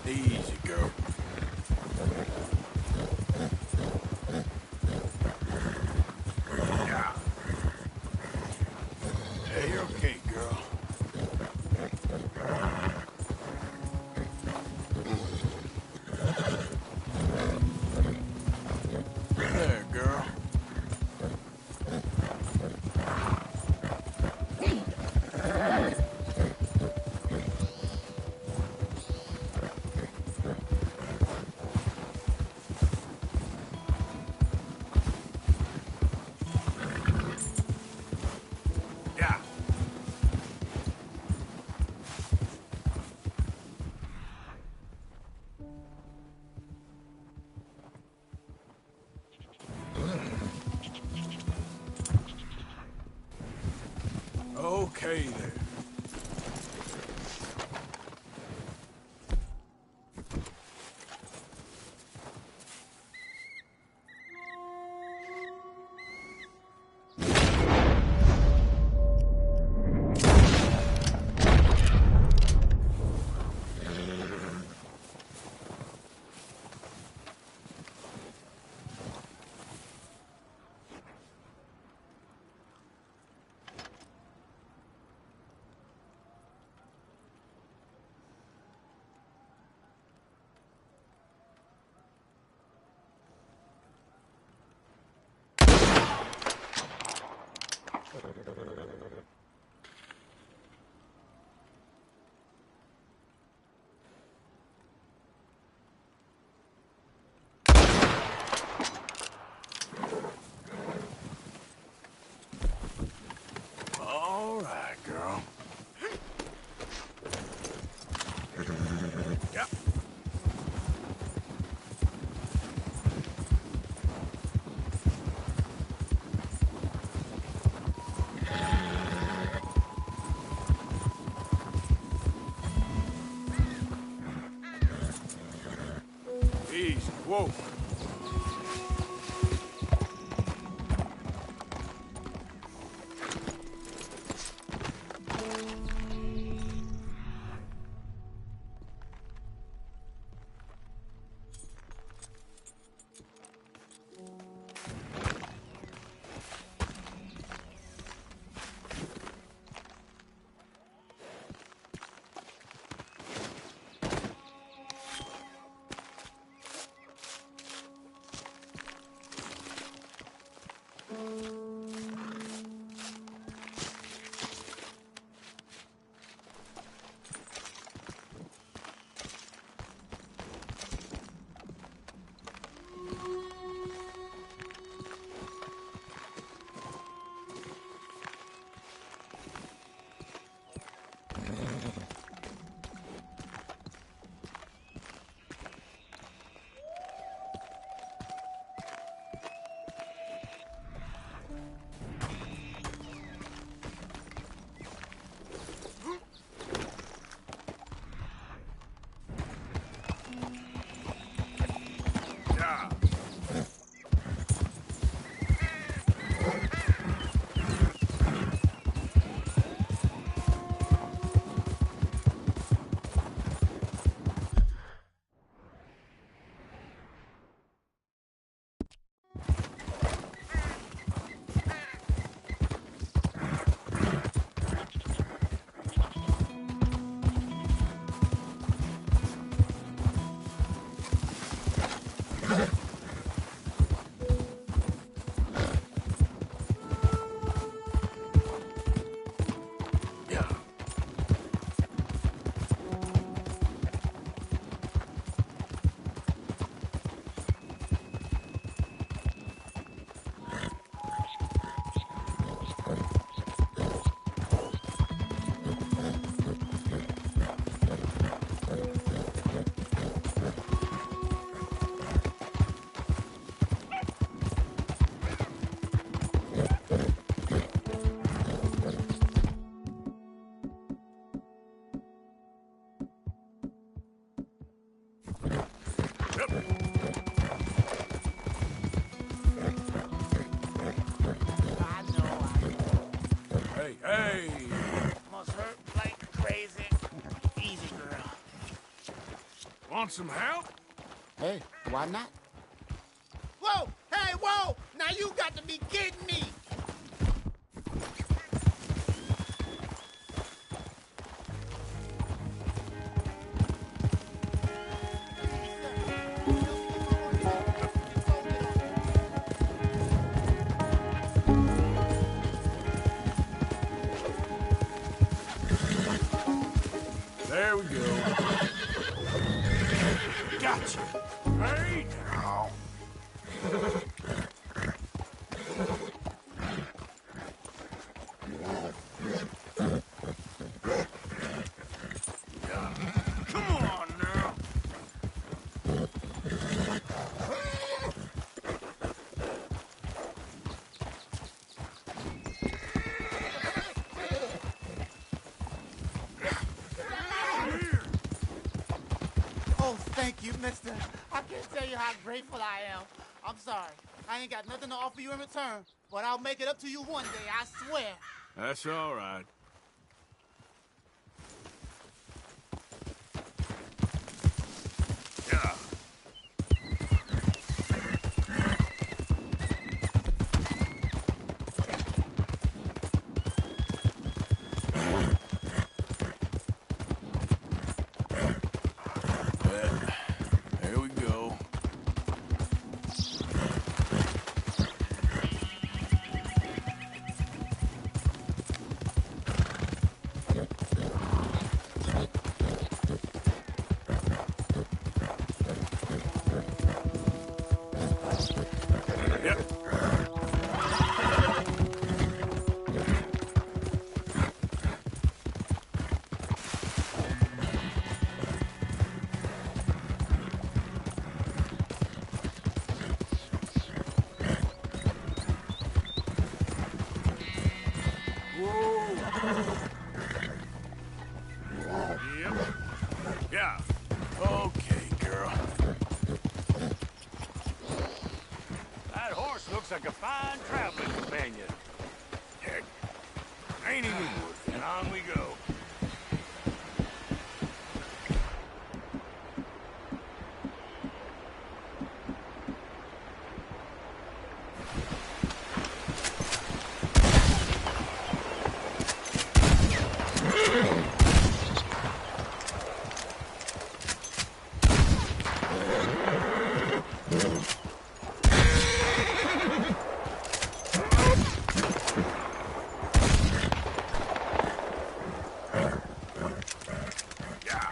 Easy, girl. Yeah. Hey, you're okay, girl. There, girl. Yeah. Okay, there. All right, girl. Yep. Easy. Whoa. Want some help? Hey, why not? Whoa! Hey, whoa! Now you got to be kidding me! There we go. Gotcha. Hey now. Come on now. Oh, thank you, mister. I can't tell you how grateful I am. I'm sorry. I ain't got nothing to offer you in return, but I'll make it up to you one day, I swear. That's all right. Yeah. There we go. Yep. Yep. Yeah. Okay, girl. That horse looks like a fine traveling companion. Heck, ain't even worth it. And on we go. Yeah.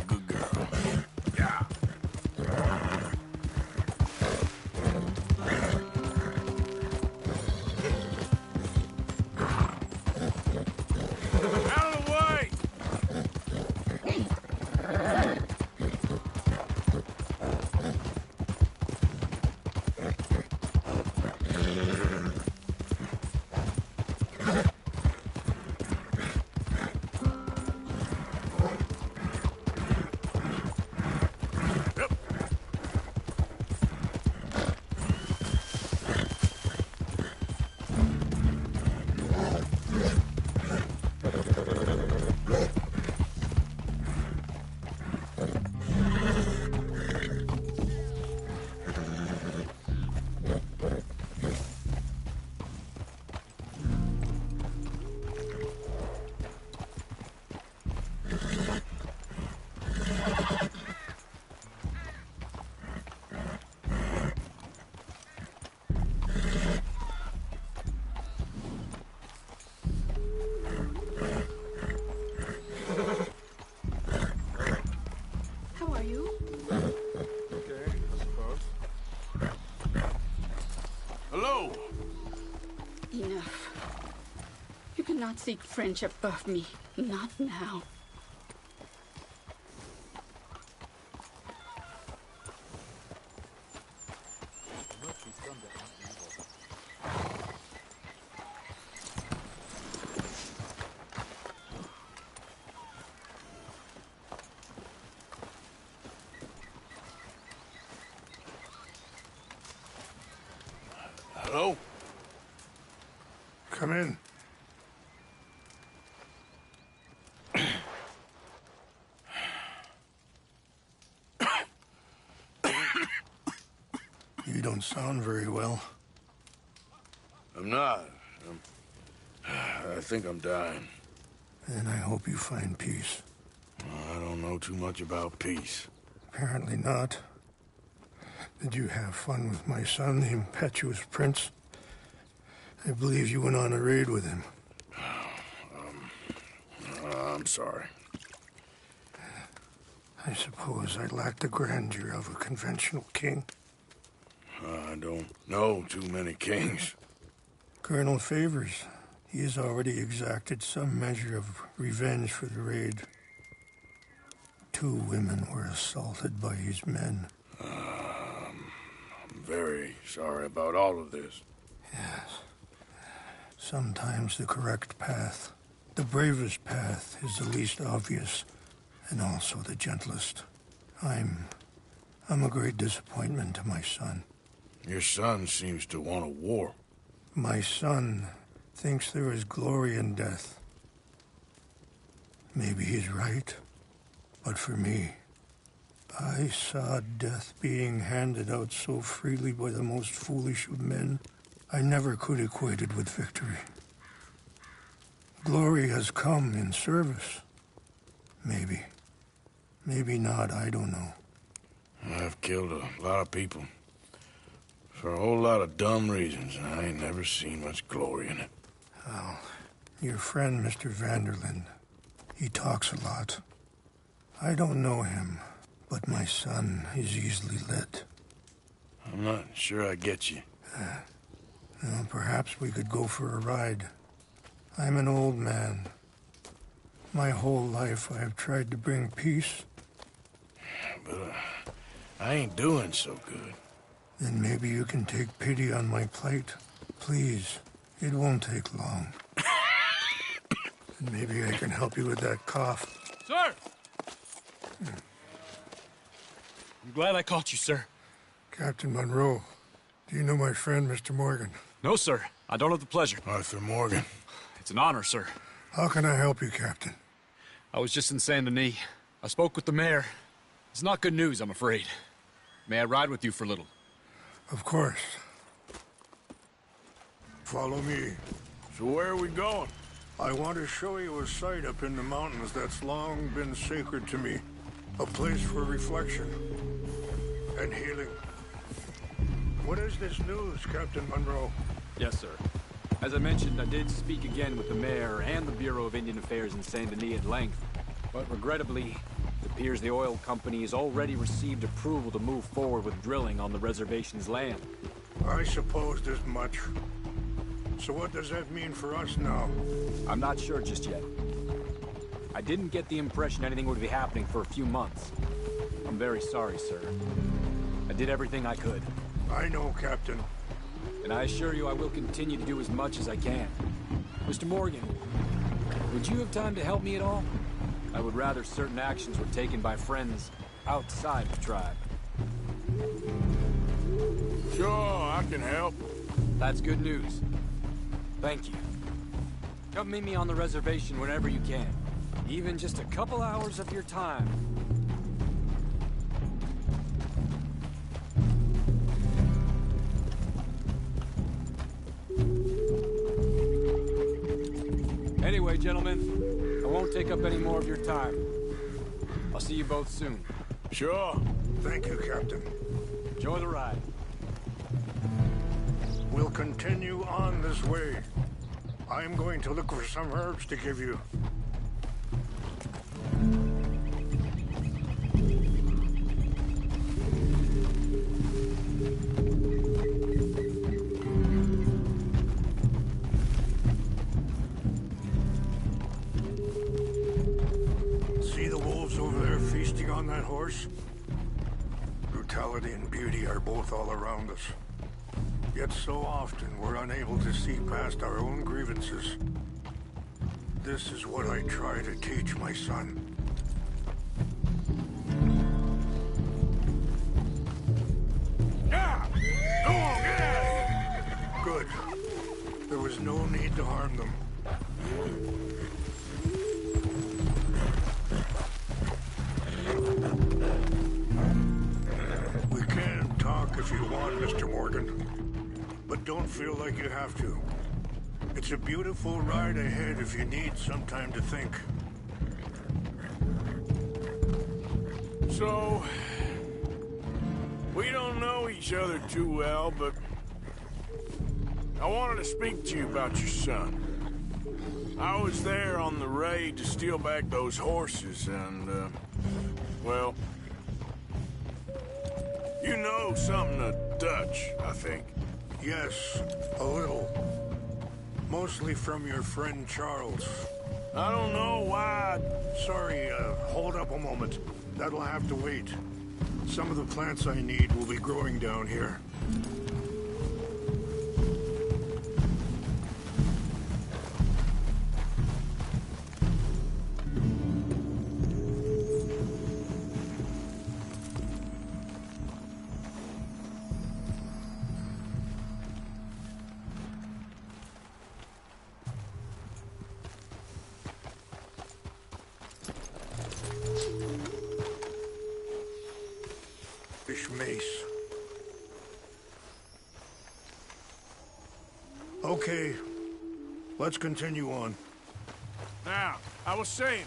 Good girl. Yeah. Out of the way! Yep. How are you? Okay, I suppose. Hello. Enough. You cannot seek friendship of me. Not now. Hello? Come in. You don't sound very well. I'm not. I think I'm dying. And I hope you find peace. I don't know too much about peace. Apparently not. Did you have fun with my son, the impetuous prince? I believe you went on a raid with him. I'm sorry. I suppose I lack the grandeur of a conventional king. I don't know too many kings. Colonel Favors, he has already exacted some measure of revenge for the raid. 2 women were assaulted by his men. I'm very sorry about all of this. Yes. Sometimes the correct path, the bravest path, is the least obvious, and also the gentlest. I'm a great disappointment to my son. Your son seems to want a war. My son thinks there is glory in death. Maybe he's right, but for me, I saw death being handed out so freely by the most foolish of men. I never could equate it with victory. Glory has come in service. Maybe. Maybe not, I don't know. I've killed a lot of people. For a whole lot of dumb reasons, and I ain't never seen much glory in it. Well, your friend, Mr. Vanderlyn, he talks a lot. I don't know him, but my son is easily led. I'm not sure I get you. Well, perhaps we could go for a ride. I'm an old man. My whole life I have tried to bring peace. But I ain't doing so good. Then maybe you can take pity on my plight. Please, it won't take long. And maybe I can help you with that cough. Sir! I'm glad I caught you, sir. Captain Monroe, do you know my friend, Mr. Morgan? No, sir. I don't have the pleasure. Arthur Morgan. It's an honor, sir. How can I help you, Captain? I was just in Saint Denis. I spoke with the mayor. It's not good news, I'm afraid. May I ride with you for a little? Of course. Follow me. So where are we going? I want to show you a site up in the mountains that's long been sacred to me. A place for reflection and healing. What is this news, Captain Monroe? Yes, sir. As I mentioned, I did speak again with the mayor and the Bureau of Indian Affairs in Saint Denis at length. But regrettably, it appears the oil company has already received approval to move forward with drilling on the reservation's land. I supposed as much. So what does that mean for us now? I'm not sure just yet. I didn't get the impression anything would be happening for a few months. I'm very sorry, sir. I did everything I could. I know, Captain. And I assure you I will continue to do as much as I can. Mr. Morgan, would you have time to help me at all? I would rather certain actions were taken by friends outside the tribe. Sure, I can help. That's good news. Thank you. Come meet me on the reservation whenever you can. Even just a couple hours of your time. Anyway, gentlemen, I won't take up any more of your time. I'll see you both soon. Sure. Thank you, Captain. Enjoy the ride. We'll continue on this way. I'm going to look for some herbs to give you. See the wolves over there feasting on that horse? Brutality and beauty are both all around us. Yet so often we're unable to see past our own grievances. This is what I try to teach my son. Yeah! Go on, get out of here! There's no need to harm them. We can talk if you want, Mr. Morgan. But don't feel like you have to. It's a beautiful ride ahead if you need some time to think. So, we don't know each other too well, but I wanted to speak to you about your son. I was there on the raid to steal back those horses, and, well, you know something of Dutch, I think. Yes, a little. Mostly from your friend Charles. I don't know why. Sorry, hold up a moment. That'll have to wait. Some of the plants I need will be growing down here. Fish mace. Okay, let's continue on. Now, I was saying,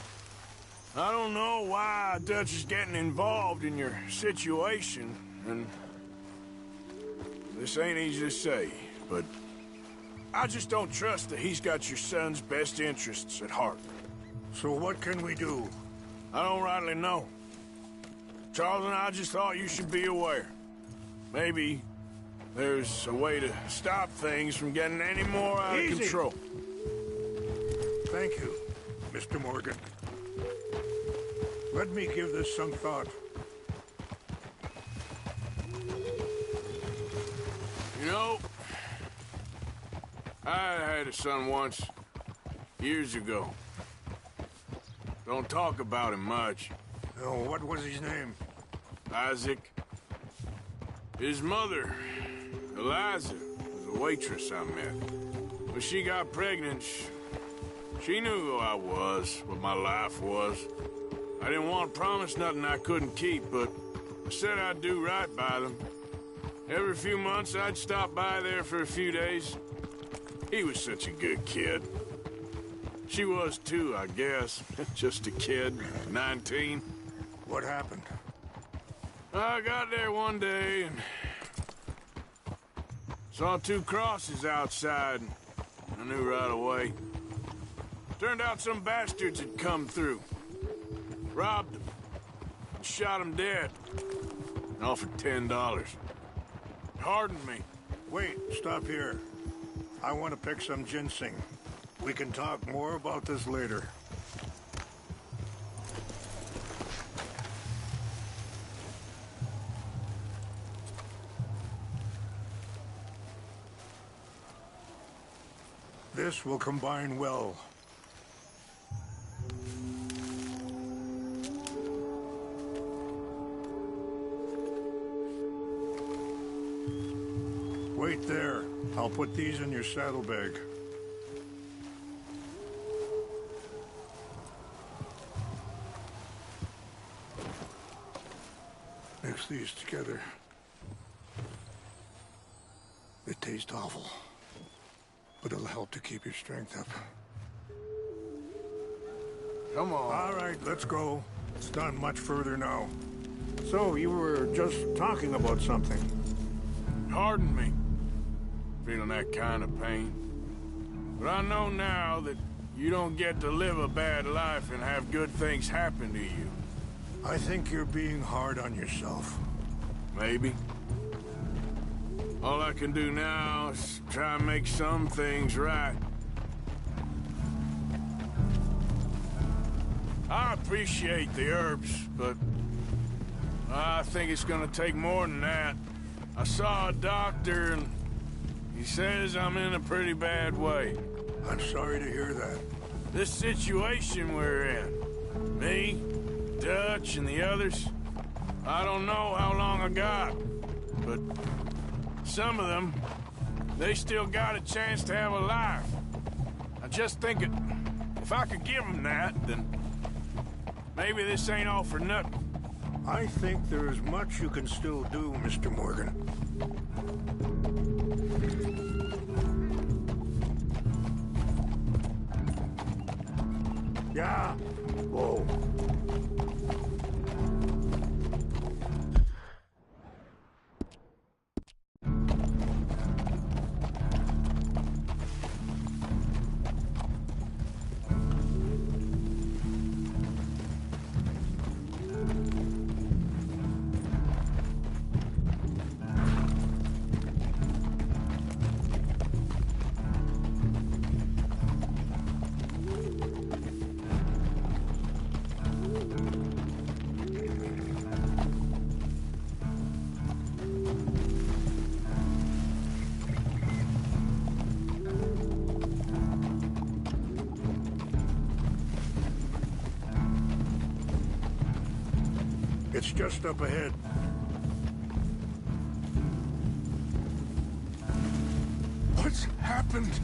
I don't know why Dutch is getting involved in your situation, and this ain't easy to say, but I just don't trust that he's got your son's best interests at heart. So what can we do? I don't rightly know. Charles and I just thought you should be aware. Maybe there's a way to stop things from getting any more out of control. Thank you, Mr. Morgan. Let me give this some thought. You know, I had a son once, years ago. Don't talk about him much. Oh, what was his name? Isaac. His mother, Eliza, was a waitress I met. When she got pregnant, she knew who I was, what my life was. I didn't want to promise nothing I couldn't keep, but I said I'd do right by them. Every few months, I'd stop by there for a few days. He was such a good kid. She was too, I guess. Just a kid, 19. What happened? I got there one day and saw two crosses outside. I knew right away. Turned out some bastards had come through. Robbed them. And shot them dead. And offered $10. Hardened me. Wait, stop here. I want to pick some ginseng. We can talk more about this later. This will combine well. Wait there. I'll put these in your saddlebag. Mix these together. It tastes awful, but it'll help to keep your strength up. Come on. All right, let's go. It's not much further now. So, you were just talking about something. Hardened me. Feeling that kind of pain. But I know now that you don't get to live a bad life and have good things happen to you. I think you're being hard on yourself. Maybe. All I can do now is try and make some things right. I appreciate the herbs, but I think it's gonna take more than that. I saw a doctor and he says I'm in a pretty bad way. I'm sorry to hear that. This situation we're in, me, Dutch, and the others, I don't know how long I got, but some of them, they still got a chance to have a life. I just think if I could give them that, then maybe this ain't all for nothing. I think there is much you can still do, Mr. Morgan. Yeah. Whoa. It's just up ahead. What's happened?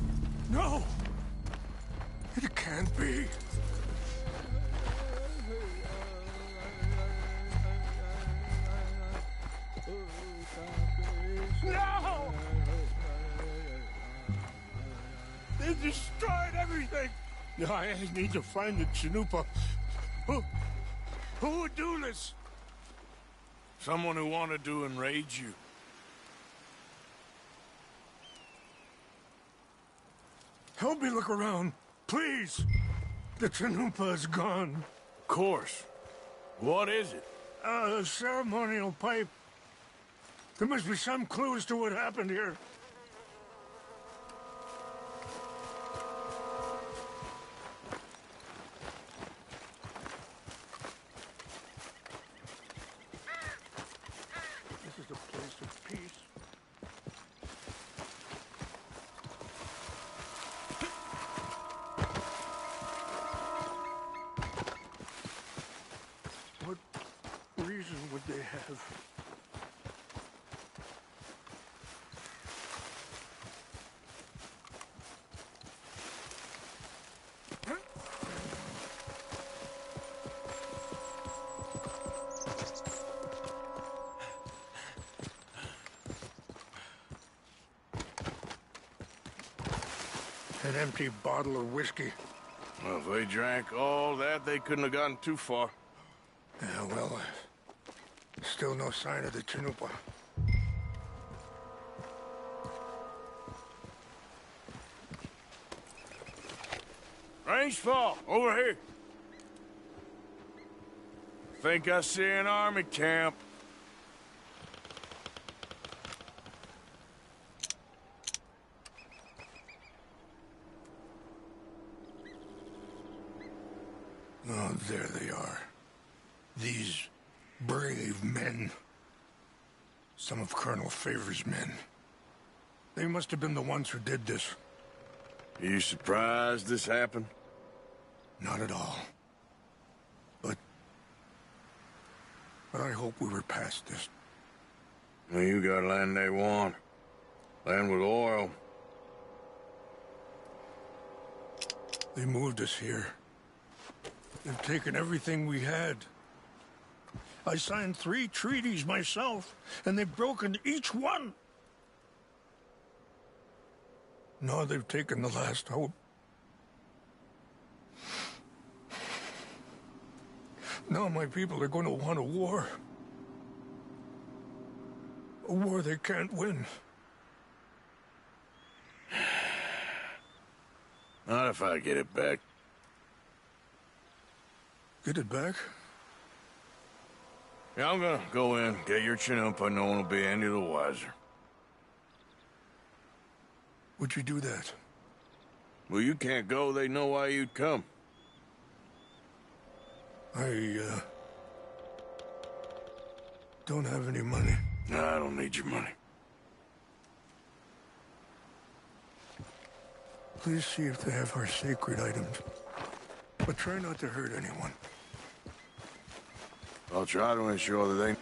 No! It can't be. No! They destroyed everything! No, I need to find the Chanupa. Who would do this? Someone who wanted to enrage you. Help me look around, please. The Chanupa is gone. Of course. What is it? A ceremonial pipe. There must be some clues to what happened here. This is a place of peace. What reason would they have? An empty bottle of whiskey. Well, if they drank all that, they couldn't have gotten too far. Yeah, well, still no sign of the Chanupa. Rangefall, over here. Think I see an army camp. Oh, there they are. These brave men. Some of Colonel Favor's men. They must have been the ones who did this. Are you surprised this happened? Not at all. But I hope we were past this. Well, you got land they want. Land with oil. They moved us here. They've taken everything we had. I signed 3 treaties myself, and they've broken each one. Now they've taken the last hope. Now my people are going to want a war. A war they can't win. Not if I get it back. Get it back? Yeah, I'm gonna go in, get your Chanupa, no one will be any the wiser. Would you do that? Well, you can't go, they know why you'd come. I, don't have any money. No, I don't need your money. Please see if they have our sacred items. But try not to hurt anyone. I'll try to ensure that they...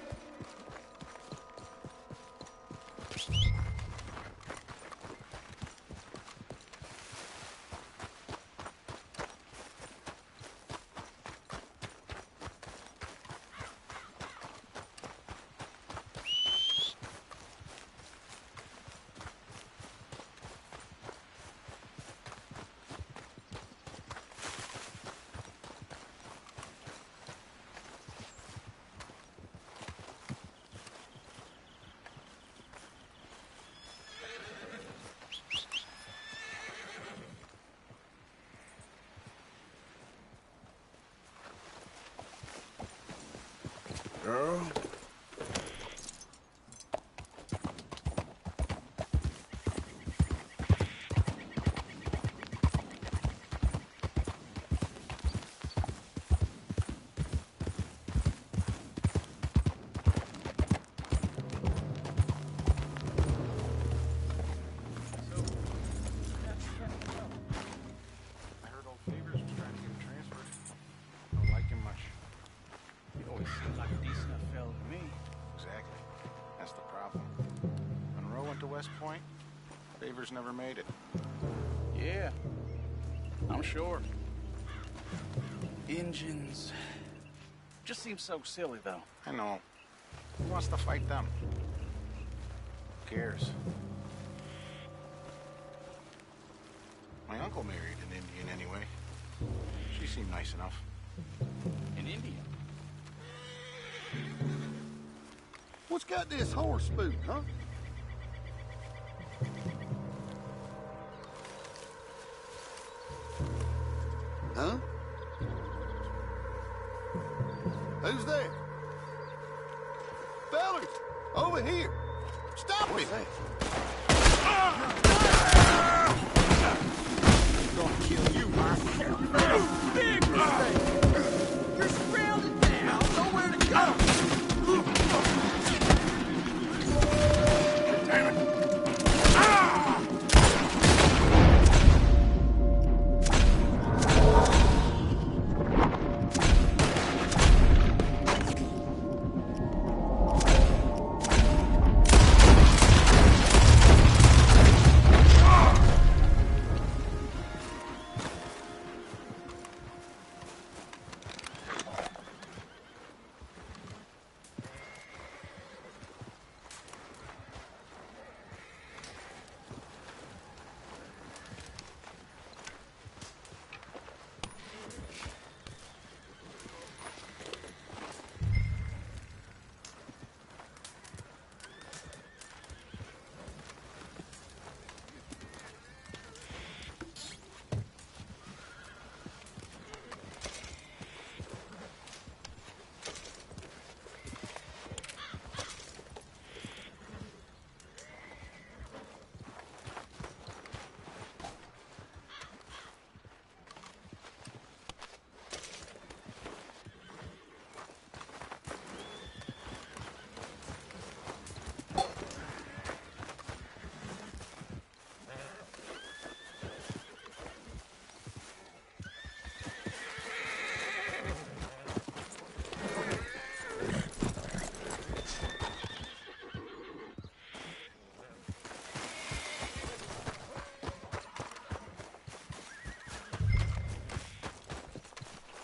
went to West Point? Favors never made it. Yeah, I'm sure. Engines. Just seems so silly, though. I know. Who wants to fight them? Who cares? My uncle married an Indian anyway. She seemed nice enough. An Indian? What's got this horse spook, huh? Huh? Who's there? Fellas, over here. Stop it! I'm gonna kill you myself. Big mistake. You're surrounded now. Nowhere to go. Damn it!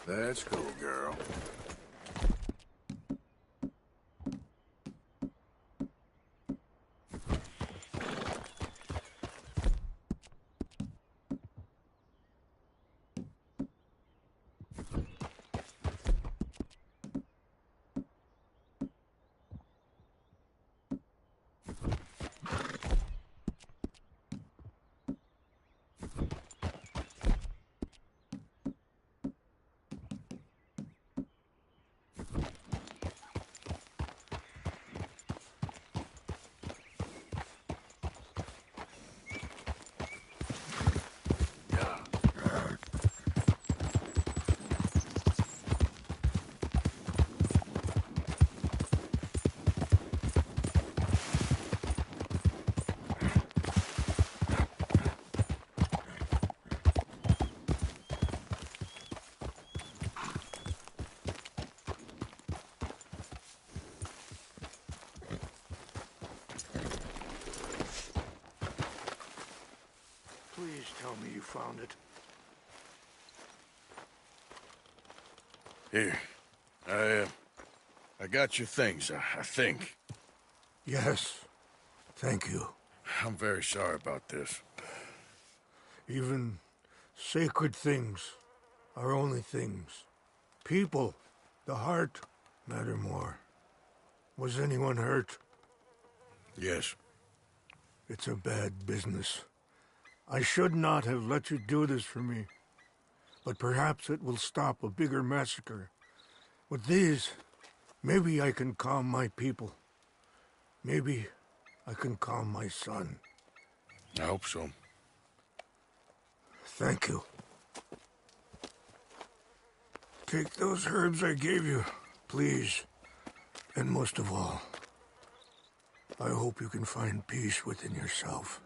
That's cool, girl. Please tell me you found it. Here. I got your things, I think. Yes. Thank you. I'm very sorry about this. Even sacred things are only things. People, the heart, matter more. Was anyone hurt? Yes. It's a bad business. I should not have let you do this for me. But perhaps it will stop a bigger massacre. With these, maybe I can calm my people. Maybe I can calm my son. I hope so. Thank you. Take those herbs I gave you, please. And most of all, I hope you can find peace within yourself.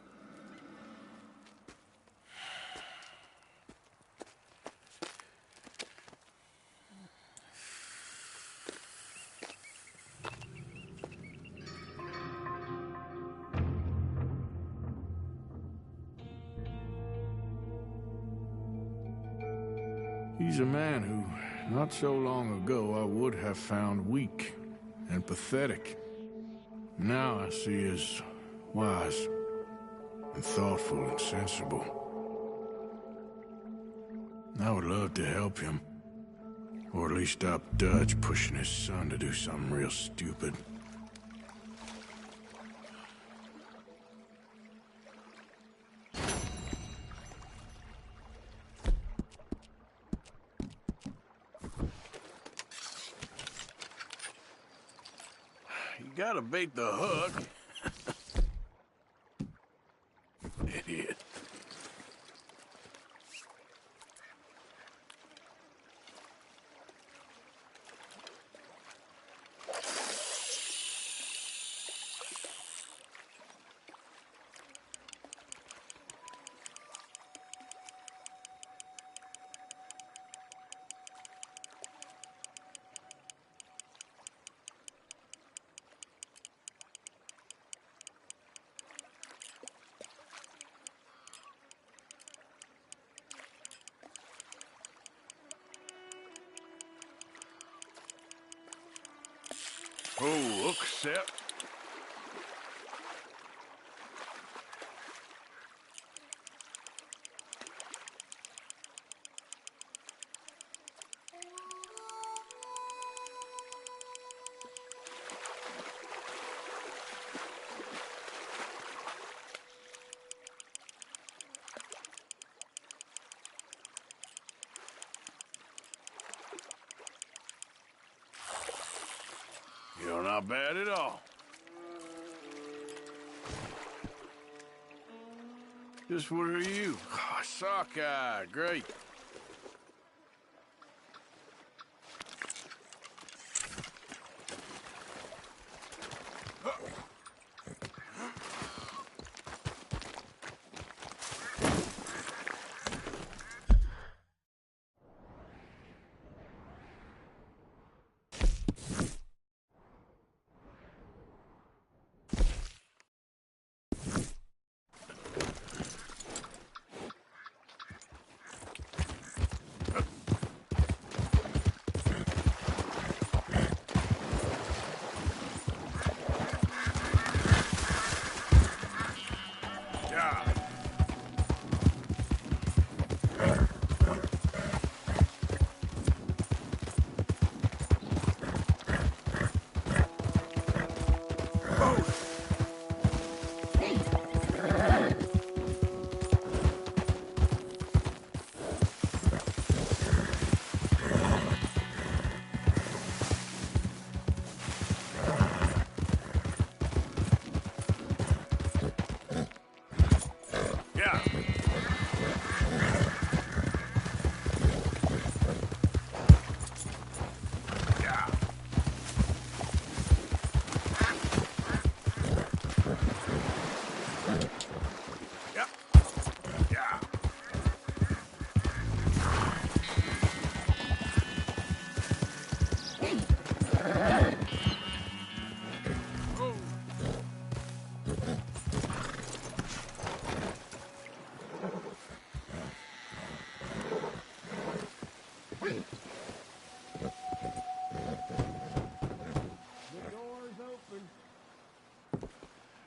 He's a man who, not so long ago, I would have found weak and pathetic. Now I see as wise and thoughtful and sensible. I would love to help him. Or at least stop Dutch pushing his son to do something real stupid. You gotta bait the hook. Idiot. Oh, look, Sep. You're not bad at all. Just what are you? Oh, sockeye, great.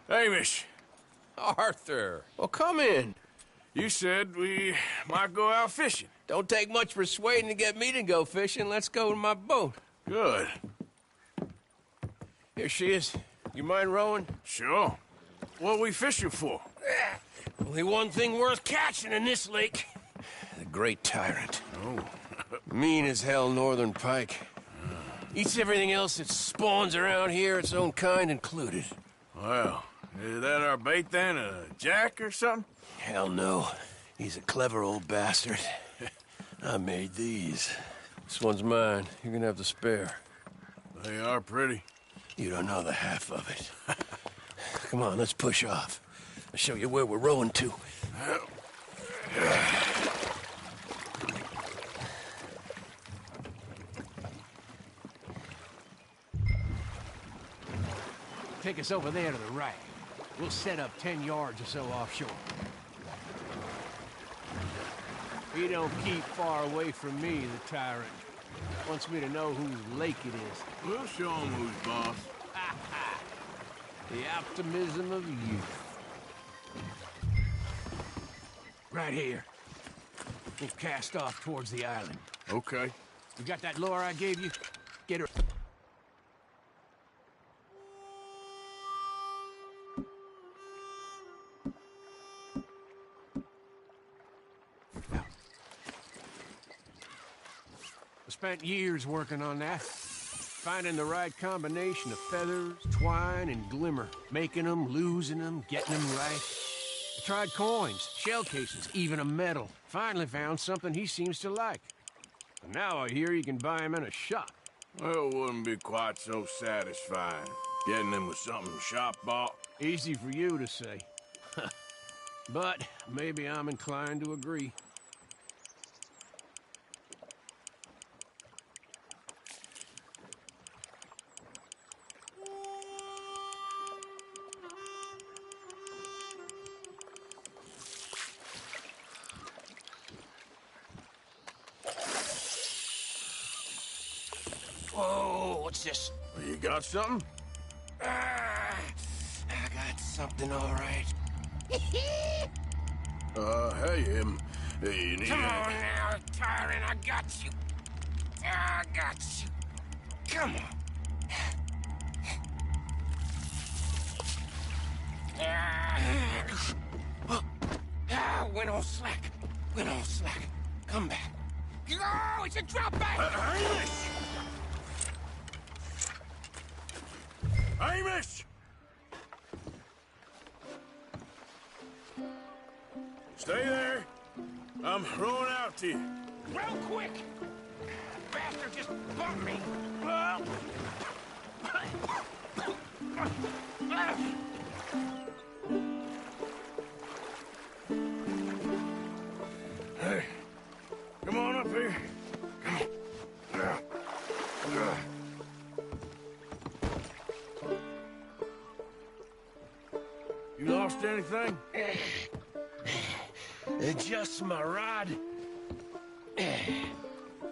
Hamish. Arthur, well, come in. You said we might go out fishing. Don't take much persuading to get me to go fishing. Let's go in my boat. Good. Here she is. You mind rowing? Sure. What are we fishing for? Only one thing worth catching in this lake. The Great Tyrant. Oh. Mean as hell northern pike. Eats everything else that spawns around here, its own kind included. Well, is that our bait then? A jack or something? Hell no. He's a clever old bastard. I made these. This one's mine. You're gonna have to spare. They are pretty. You don't know the half of it. Come on, let's push off. I'll show you where we're rowing to. Take us over there to the right. We'll set up 10 yards or so offshore. He don't keep far away from me, the tyrant. Wants me to know whose lake it is. We'll show him who's boss. The optimism of youth. Right here. We'll cast off towards the island. Okay. You got that lure I gave you? Get her. I spent years working on that. Finding the right combination of feathers, twine, and glimmer. Making them, losing them, getting them right. I tried coins, shell cases, even a medal. Finally found something he seems to like. And now I hear you can buy him in a shop. Well, it wouldn't be quite so satisfying. Getting him with something the shop bought. Easy for you to say. But maybe I'm inclined to agree. Whoa, what's this? You got something? I got something, all right. Hey, him. Hey, you need Come on now, tyrant, I got you. I got you. Come on. Went on slack. Went on slack. Come back. Oh, it's a drop back! Hamish! Hamish! Stay there. I'm throwing out to you. Real quick! Bastard just bumped me! Hey, come on up here. You lost anything? Just my rod.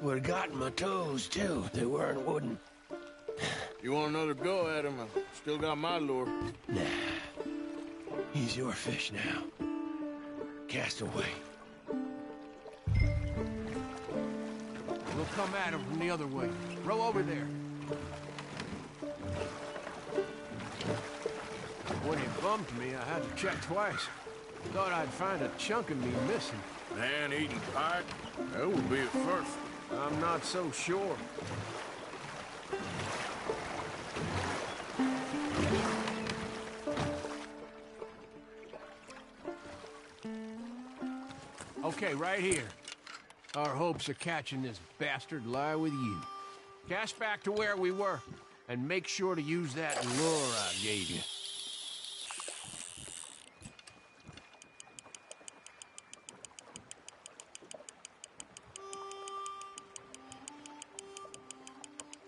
Would've gotten my toes, too. They weren't wooden. You want another go at him? I still got my lure. Nah. He's your fish now. Cast away. We'll come at him from the other way. Row over there. When he bumped me, I had to check twice. Thought I'd find a chunk of me missing. Man-eating pike? That would be a first. I'm not so sure. Okay, right here. Our hopes of catching this bastard lie with you. Cast back to where we were, and make sure to use that lure I gave you.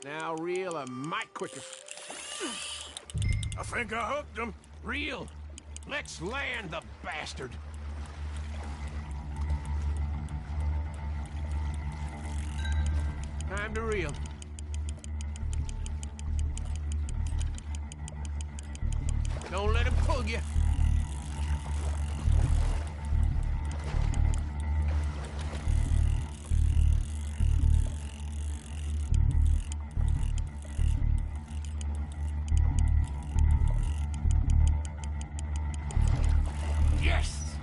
Now reel a mite quicker. I think I hooked him. Reel. Let's land the bastard. Time to reel. Don't let him pull you. Yes!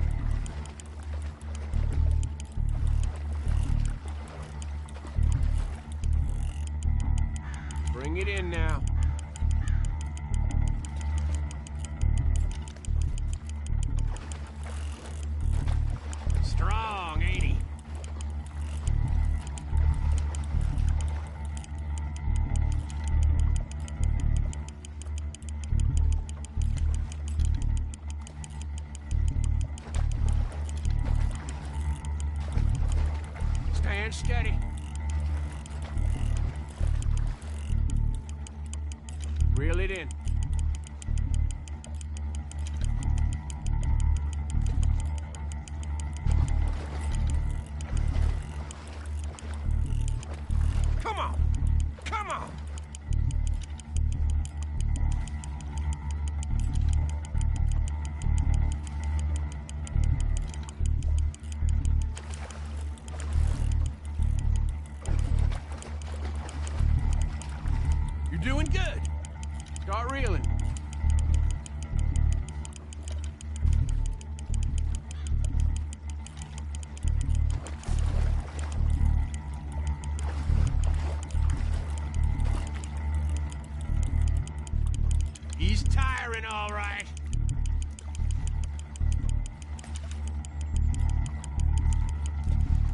Bring it in now. Strong, ain't he? Stand steady. Reel it in. all right.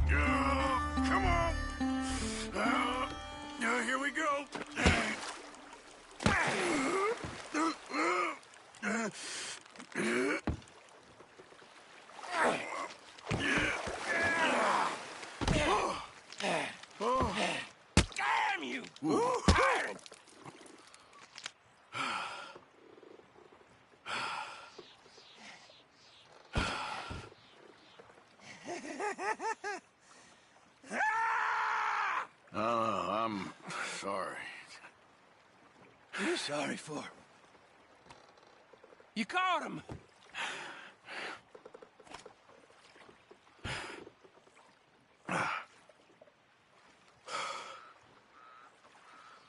Come on. Here we go. Damn you! I'm sorry. What are you sorry for? You caught him.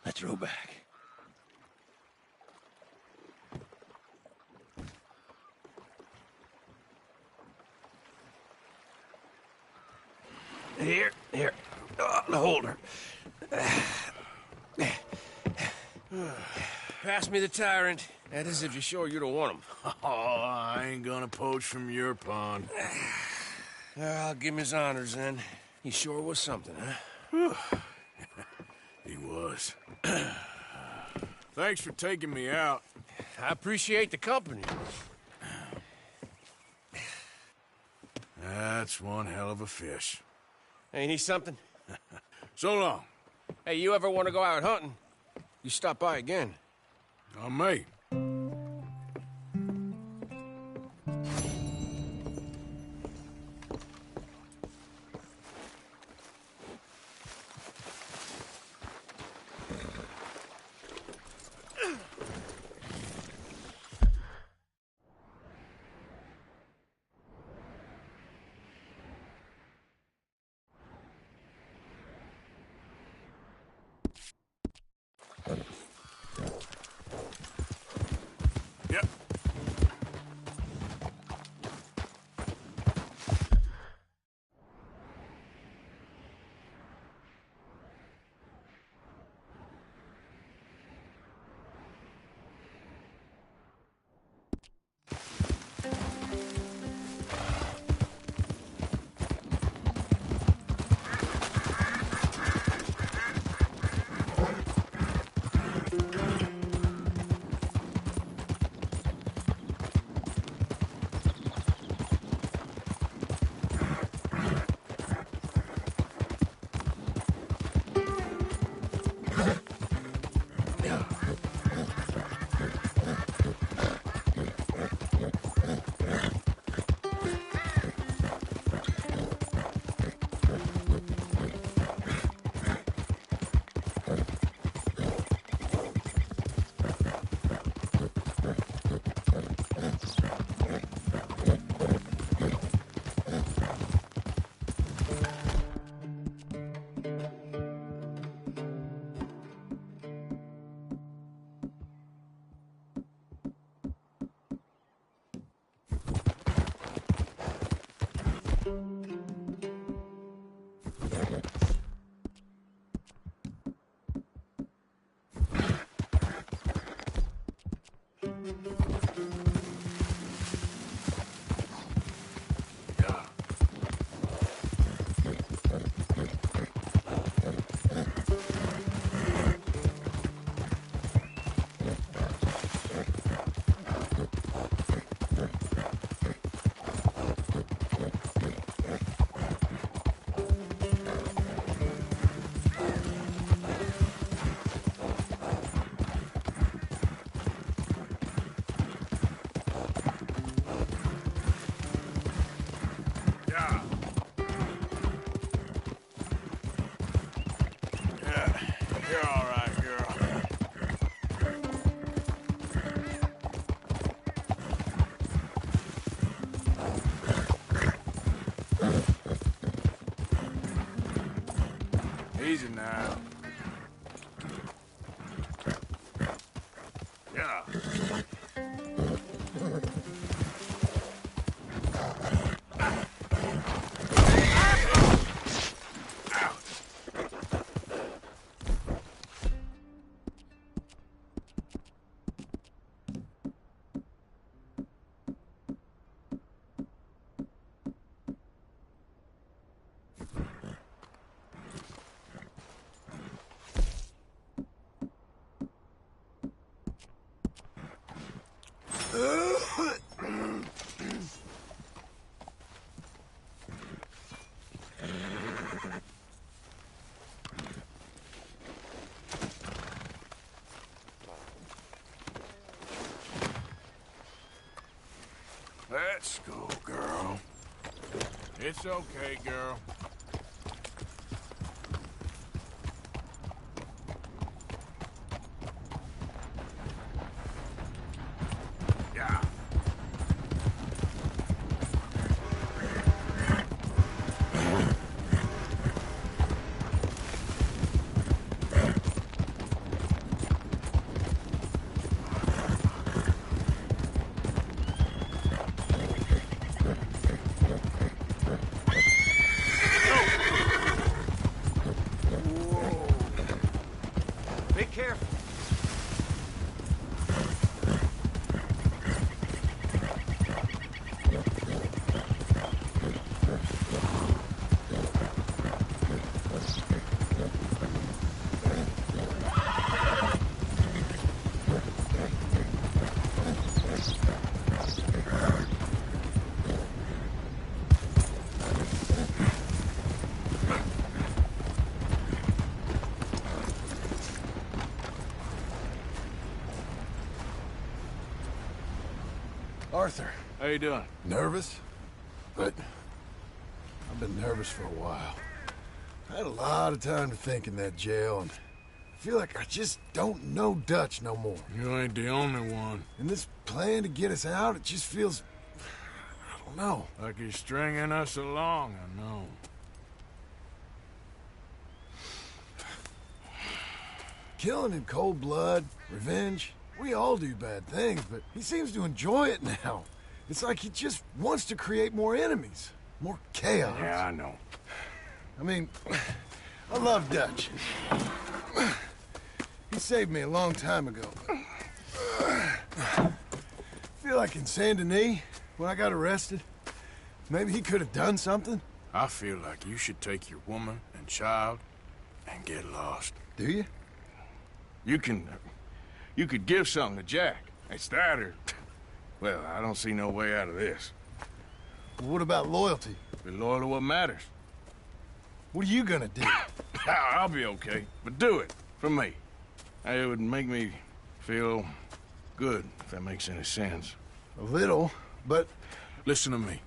Let's row back. Here. Hold her. Pass me the tyrant. That is if you're sure you don't want him. Oh, I ain't gonna poach from your pond. I'll give him his honors then. He sure was something, huh? He was. Thanks for taking me out. I appreciate the company. That's one hell of a fish. Ain't he something? So long. Hey, you ever want to go out hunting? You stop by again. On me. Yep. You're all right, girl. Easy now. Yeah. Let's go, girl. It's okay, girl. Yeah. Be careful. Arthur. How you doing? Nervous? But I've been nervous for a while. I had a lot of time to think in that jail, and I feel like I just don't know Dutch no more. You ain't the only one. And this plan to get us out, it just feels... I don't know. Like he's stringing us along, I know. Killing in cold blood, revenge, we all do bad things, but he seems to enjoy it now. It's like he just wants to create more enemies, more chaos. Yeah, I know. I mean, I love Dutch. He saved me a long time ago. I feel like in Saint Denis, when I got arrested, maybe he could have done something. I feel like you should take your woman and child and get lost. Do you? You could give something to Jack. It's that or... Well, I don't see no way out of this. What about loyalty? Be loyal to what matters. What are you gonna do? I'll be okay, but do it. For me. It would make me feel good, if that makes any sense. A little, but... Listen to me.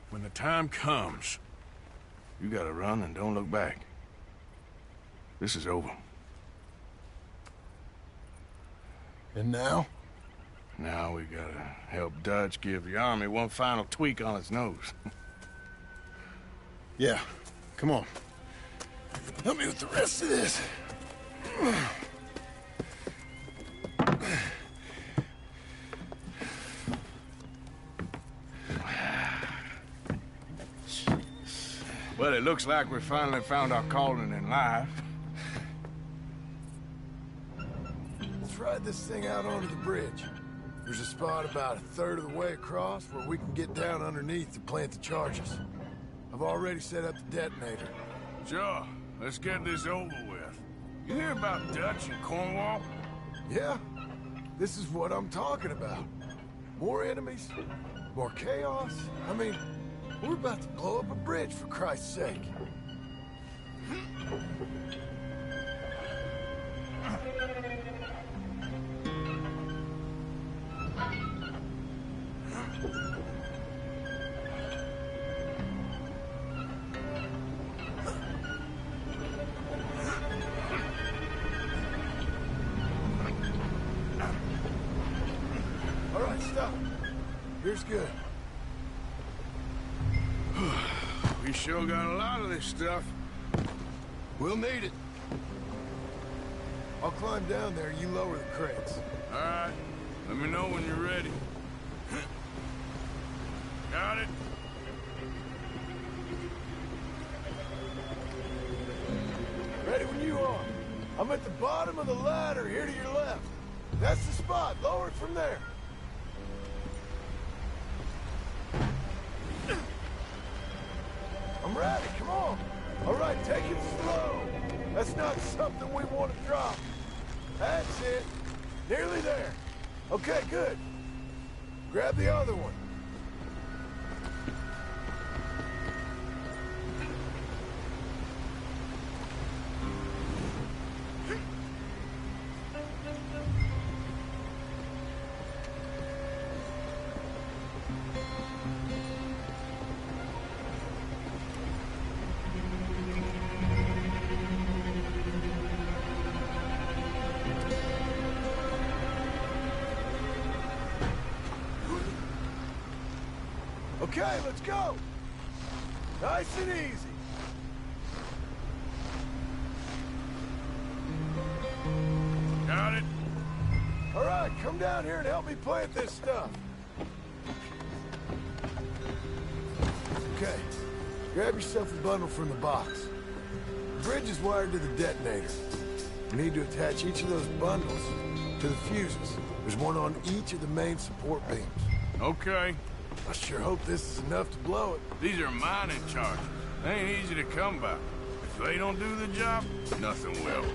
When the time comes, you gotta run and don't look back. This is over. And now? Now we gotta help Dutch give the army one final tweak on its nose. Yeah, come on. Help me with the rest of this. Well, it looks like we finally found our calling in life. Let's ride this thing out onto the bridge. There's a spot about a third of the way across where we can get down underneath to plant the charges. I've already set up the detonator. Sure, let's get this over with. You hear about Dutch and Cornwall? Yeah, this is what I'm talking about. More enemies, more chaos. I mean, we're about to blow up a bridge, for Christ's sake. All right, stop. Here's good. We sure got a lot of this stuff. We'll need it. I'll climb down there, you lower the crates. All right. Let me know when you're ready. Got it? Ready when you are. I'm at the bottom of the ladder, here to your left. That's the spot. Lower it from there. I'm ready. Come on. All right, take it slow. That's not something we want to drop. That's it. Nearly there. Okay, good. Grab the other one. Okay, let's go. Nice and easy. Got it. All right, come down here and help me plant this stuff. Okay, grab yourself a bundle from the box. The bridge is wired to the detonator. We need to attach each of those bundles to the fuses. There's one on each of the main support beams. Okay. I sure hope this is enough to blow it. These are mining charges. They ain't easy to come by. If they don't do the job, nothing will.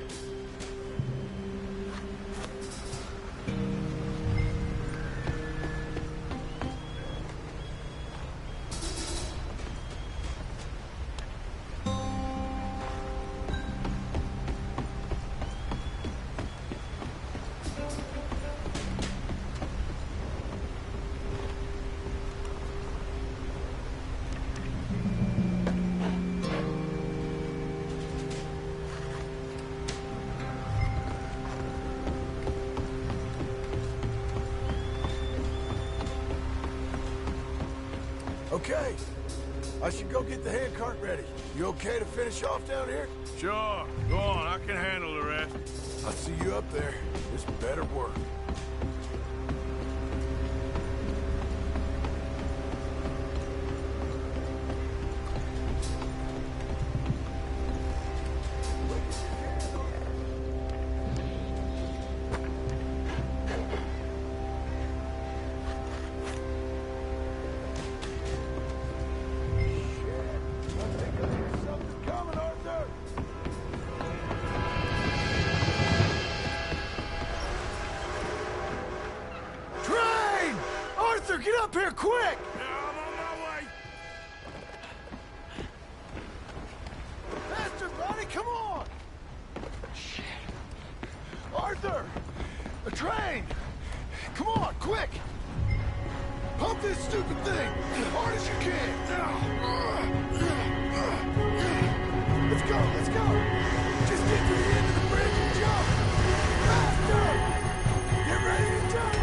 Okay, I should go get the handcart ready. You okay to finish off down here? Sure. Go on, I can handle the rest. I'll see you up there. This better work. Get up here, quick! I'm on my way. Faster, buddy, come on! Shit. Arthur! A train! Come on, quick! Pump this stupid thing as hard as you can! Let's go, let's go! Just get to the end of the bridge and jump! Faster! Get ready to jump!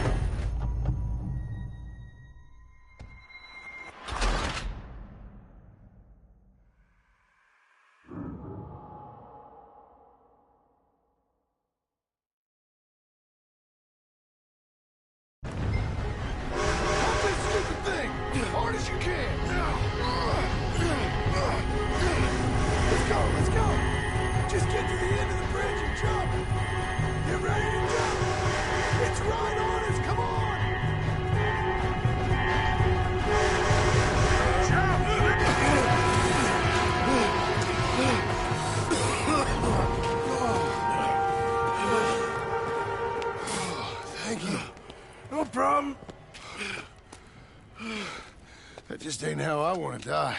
That just ain't how I want to die.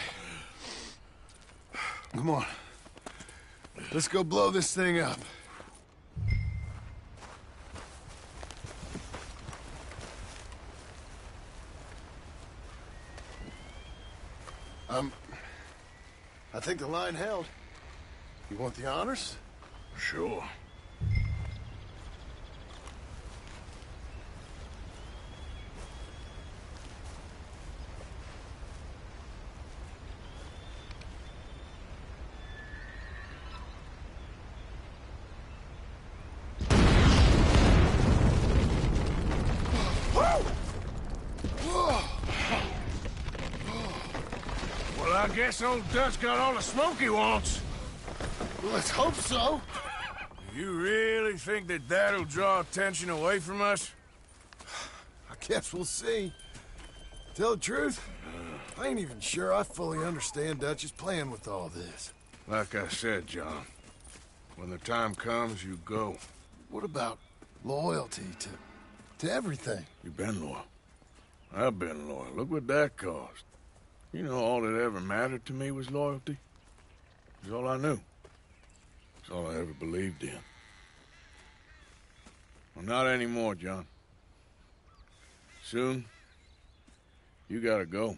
Come on. Let's go blow this thing up. I think the line held. You want the honors? Sure. I guess old Dutch got all the smoke he wants. Well, let's hope so. You really think that that'll draw attention away from us? I guess we'll see. Tell the truth, I ain't even sure I fully understand Dutch's plan with all this. Like I said, John, when the time comes, you go. What about loyalty to everything? You've been loyal. I've been loyal. Look what that cost. You know, all that ever mattered to me was loyalty. It's all I knew. It's all I ever believed in. Well, not anymore, John. Soon, you gotta go.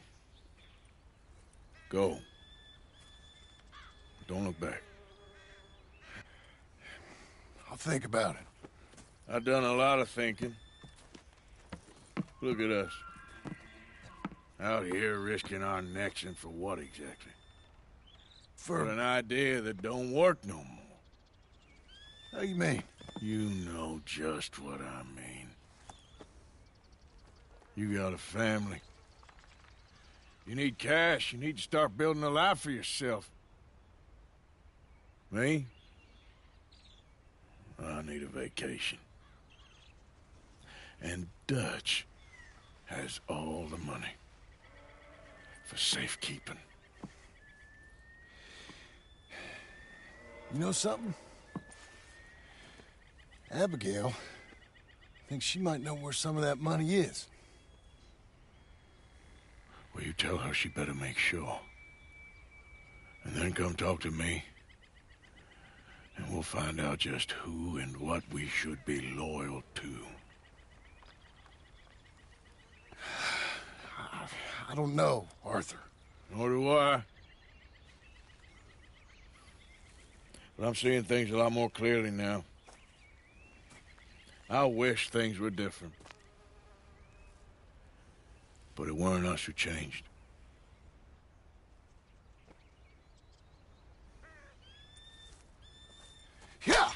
Go. Don't look back. I'll think about it. I've done a lot of thinking. Look at us. Out here risking our necks, and for what exactly? For an idea that don't work no more. How you mean? You know just what I mean. You got a family. You need cash. You need to start building a life for yourself. Me? I need a vacation. And Dutch has all the money for safekeeping. You know something? Abigail thinks she might know where some of that money is. Well, you tell her she better make sure. And then come talk to me. And we'll find out just who and what we should be loyal to. I don't know, Arthur. Nor do I. But I'm seeing things a lot more clearly now. I wish things were different. But it weren't us who changed. Yeah!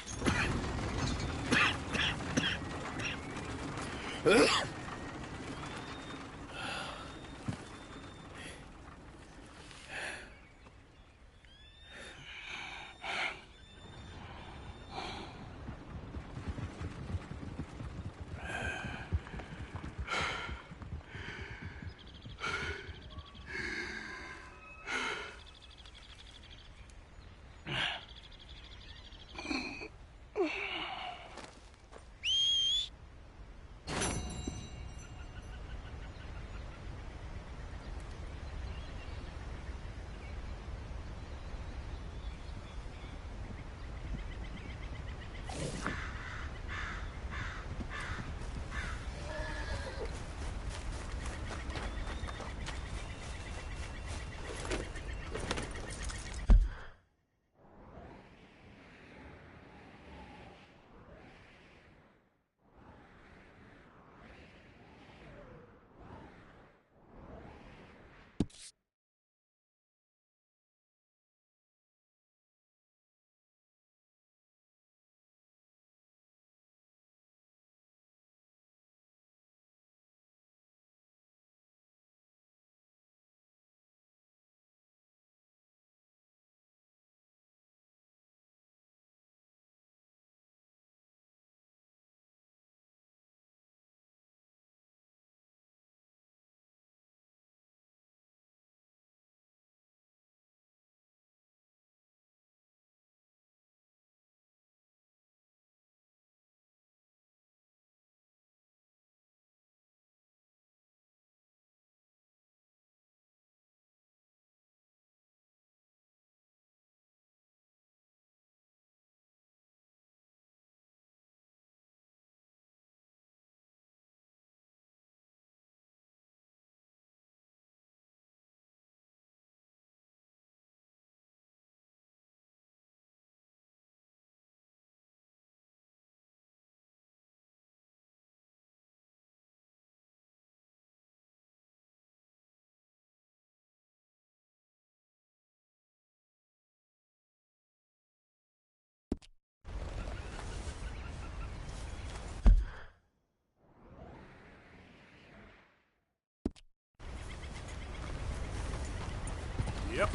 Yep.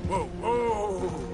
Whoa, whoa!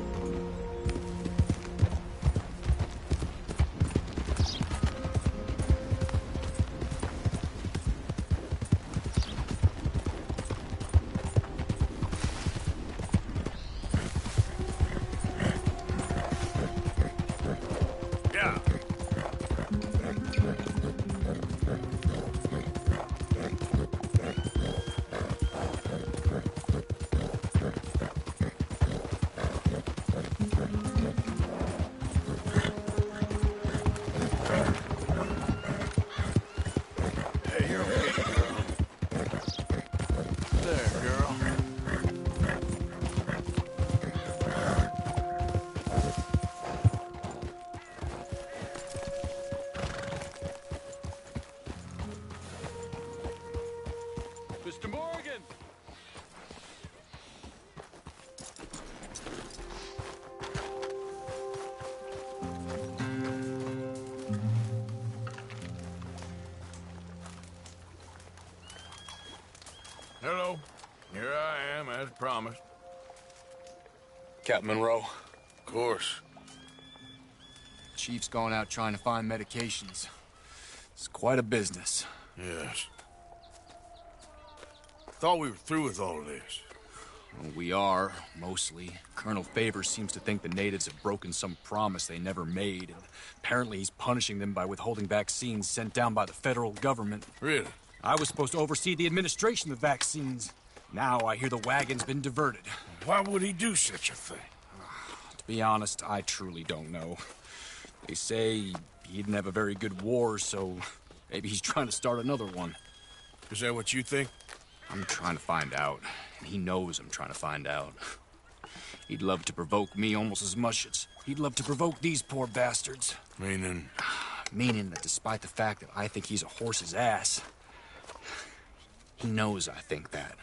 promised. Captain Monroe. Of course. Chief's going out trying to find medications. It's quite a business. Yes. Thought we were through with all of this. Well, we are, mostly. Colonel Favors seems to think the natives have broken some promise they never made, and apparently he's punishing them by withholding vaccines sent down by the federal government. Really? I was supposed to oversee the administration of the vaccines. Now I hear the wagon's been diverted. Why would he do such a thing? To be honest, I truly don't know. They say he didn't have a very good war, so maybe he's trying to start another one. Is that what you think? I'm trying to find out, and he knows I'm trying to find out. He'd love to provoke me almost as much as he'd love to provoke these poor bastards. Meaning? Meaning that despite the fact that I think he's a horse's ass, he knows I think that.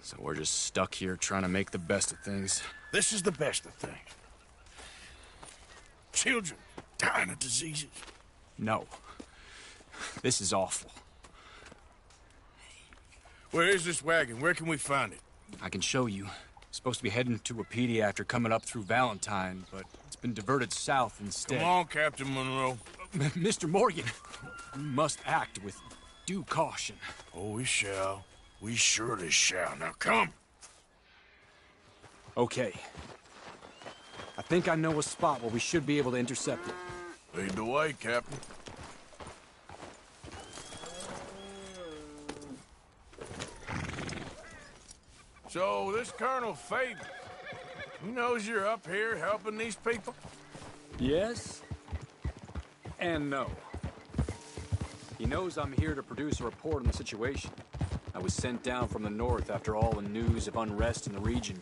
So we're just stuck here trying to make the best of things. This is the best of things. Children dying of diseases. No. This is awful. Where is this wagon? Where can we find it? I can show you. Supposed to be heading to Wapiti after coming up through Valentine, but it's been diverted south instead. Come on, Captain Monroe. Mr. Morgan, we must act with due caution. Oh, we shall. We surely shall. Now come. Okay. I think I know a spot where we should be able to intercept it. Lead the way, Captain. So, this Colonel Favors, he knows you're up here helping these people? Yes. And no. He knows I'm here to produce a report on the situation. I was sent down from the north after all the news of unrest in the region.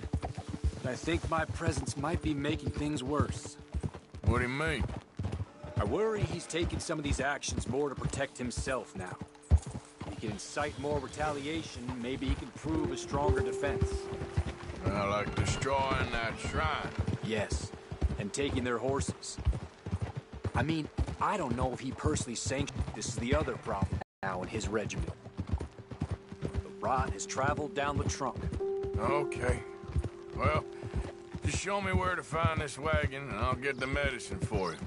But I think my presence might be making things worse. What do you mean? I worry he's taking some of these actions more to protect himself now. If he can incite more retaliation, maybe he can prove a stronger defense. Like destroying that shrine. Yes, and taking their horses. I mean, I don't know if he personally sanctioned. This is the other problem now in his regiment. The rot has traveled down the trunk. Okay. Well, just show me where to find this wagon, and I'll get the medicine for you.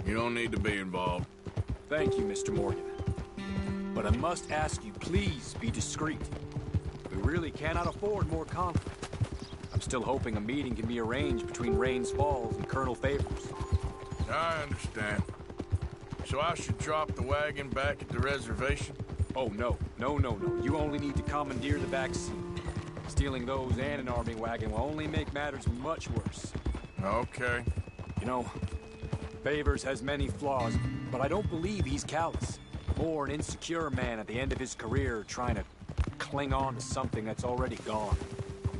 You don't need to be involved. Thank you, Mr. Morgan. But I must ask you, please be discreet. We really cannot afford more conflict. I'm still hoping a meeting can be arranged between Rains Falls and Colonel Favors. I understand. So I should drop the wagon back at the reservation? Oh, no. No. You only need to commandeer the vaccine. Stealing those and an army wagon will only make matters much worse. Okay. You know, Favors has many flaws, but I don't believe he's callous. More an insecure man at the end of his career trying to cling on to something that's already gone.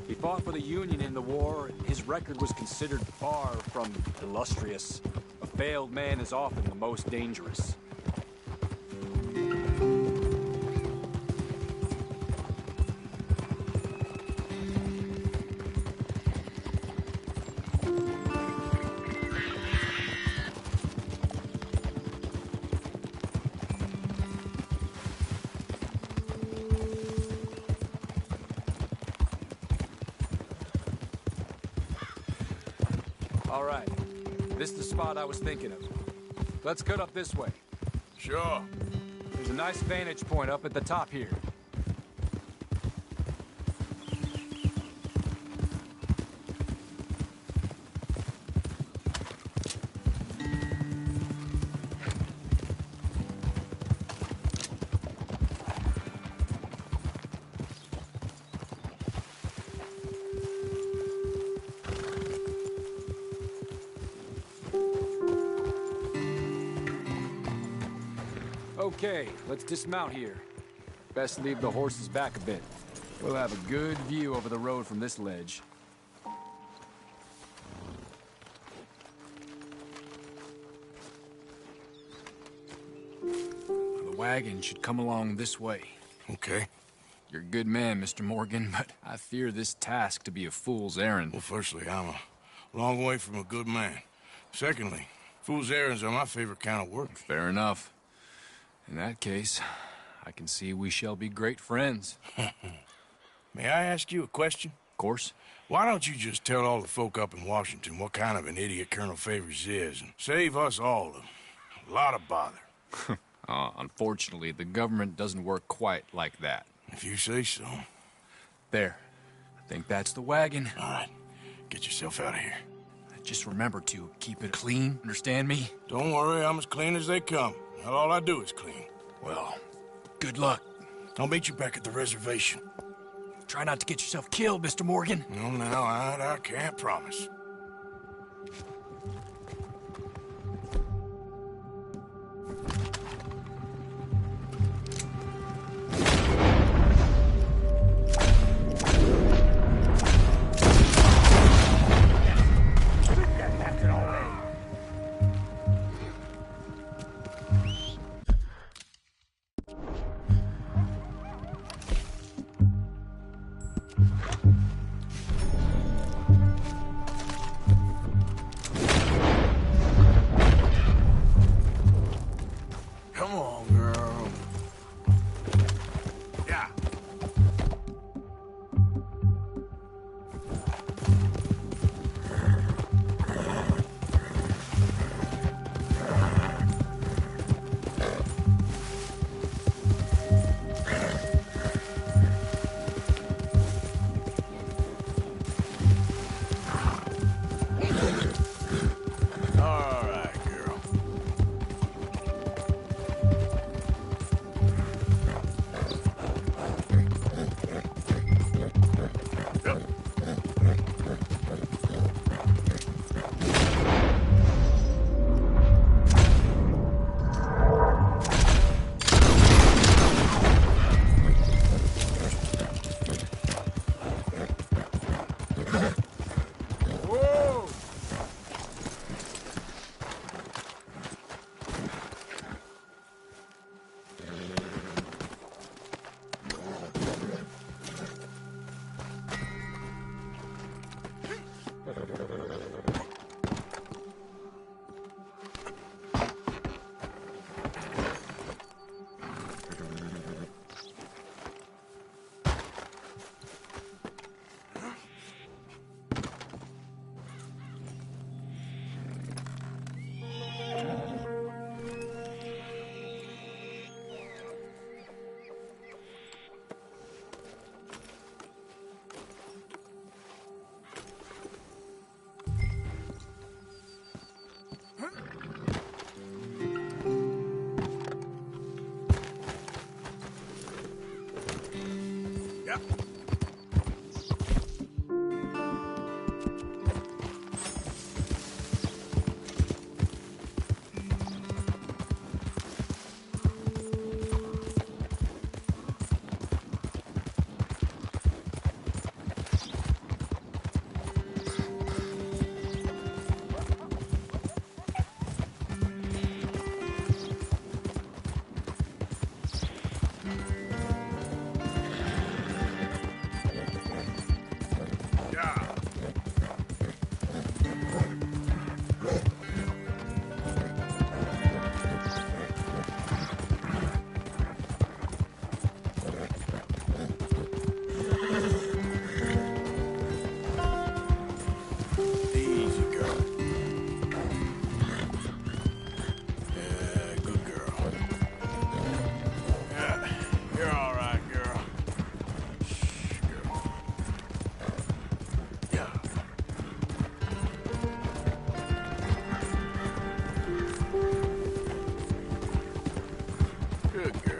He fought for the Union in the war, and his record was considered far from illustrious. A failed man is often the most dangerous. All right. This is the spot I was thinking of. Let's cut up this way. Sure. There's a nice vantage point up at the top here. Okay, let's dismount here. Best leave the horses back a bit. We'll have a good view over the road from this ledge. The wagon should come along this way. Okay. You're a good man, Mr. Morgan, but I fear this task to be a fool's errand. Well, firstly, I'm a long way from a good man. Secondly, fool's errands are my favorite kind of work. Fair enough. In that case, I can see we shall be great friends. May I ask you a question? Of course. Why don't you just tell all the folk up in Washington what kind of an idiot Colonel Favors is and save us all a lot of bother? Unfortunately, the government doesn't work quite like that. If you say so. There. I think that's the wagon. All right. Get yourself out of here. Just remember to keep it clean, understand me? Don't worry, I'm as clean as they come. Not all I do is clean. Well, good luck. I'll meet you back at the reservation. Try not to get yourself killed, Mr. Morgan. No, now, I can't promise. Come on, girl. Yeah. All right, girl. Whoa! Yeah. Easy, girl. Yeah, good girl. Yeah, you're all right, girl. Shh, girl. Yeah. Good girl.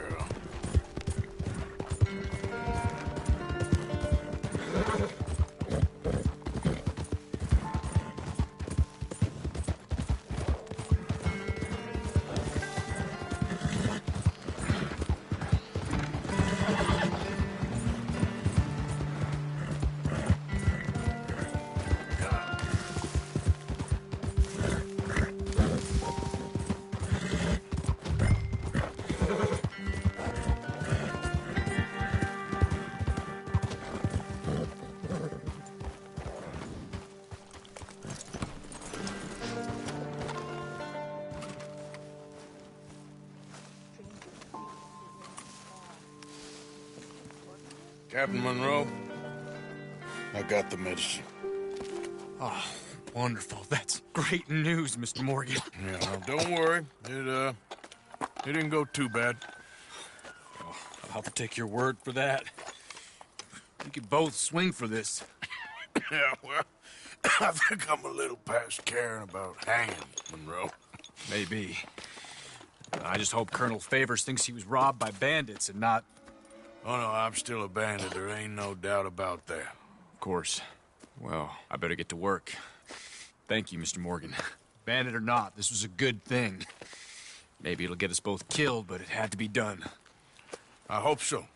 Captain Monroe, I got the medicine. Oh, wonderful. That's great news, Mr. Morgan. Yeah, well, don't worry. It didn't go too bad. Oh, I'll have to take your word for that. We could both swing for this. Yeah, well, I think I'm a little past caring about hanging, Monroe. Maybe. I just hope Colonel Favors thinks he was robbed by bandits and not... Oh, no, I'm still a bandit. There ain't no doubt about that. Of course. Well, I better get to work. Thank you, Mr. Morgan. Bandit or not, this was a good thing. Maybe it'll get us both killed, but it had to be done. I hope so.